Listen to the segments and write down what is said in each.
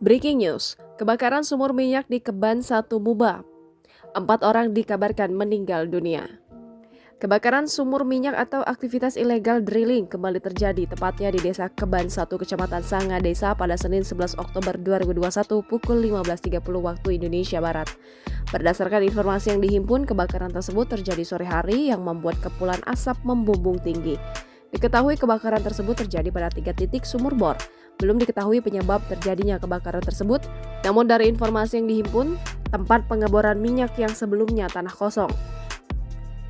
Breaking news, kebakaran sumur minyak di Keban 1 Muba. 4 orang dikabarkan meninggal dunia. Kebakaran sumur minyak atau aktivitas ilegal drilling kembali terjadi tepatnya di Desa Keban 1 Kecamatan Sanga Desa pada Senin 11 Oktober 2021 pukul 15.30 waktu Indonesia Barat. Berdasarkan informasi yang dihimpun, kebakaran tersebut terjadi sore hari yang membuat kepulan asap membumbung tinggi. Diketahui kebakaran tersebut terjadi pada 3 titik sumur bor. Belum diketahui penyebab terjadinya kebakaran tersebut, namun dari informasi yang dihimpun, tempat pengeboran minyak yang sebelumnya tanah kosong.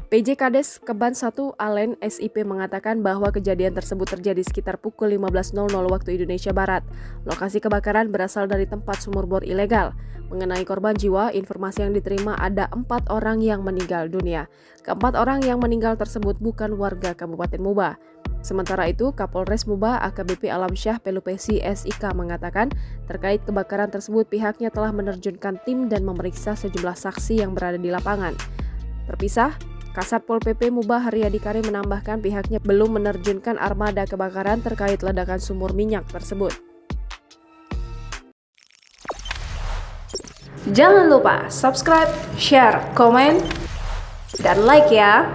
PJ Kades Keban 1 Alen SIP mengatakan bahwa kejadian tersebut terjadi sekitar pukul 15.00 waktu Indonesia Barat. Lokasi kebakaran berasal dari tempat sumur bor ilegal. Mengenai korban jiwa, informasi yang diterima ada 4 orang yang meninggal dunia. Keempat orang yang meninggal tersebut bukan warga Kabupaten Muba. Sementara itu, Kapolres Muba AKBP Alamsyah Pelupesi SIK mengatakan terkait kebakaran tersebut pihaknya telah menerjunkan tim dan memeriksa sejumlah saksi yang berada di lapangan. Terpisah, Kasat Pol PP Muba Haryadi Karim menambahkan pihaknya belum menerjunkan armada kebakaran terkait ledakan sumur minyak tersebut. Jangan lupa subscribe, share, komen, dan like ya!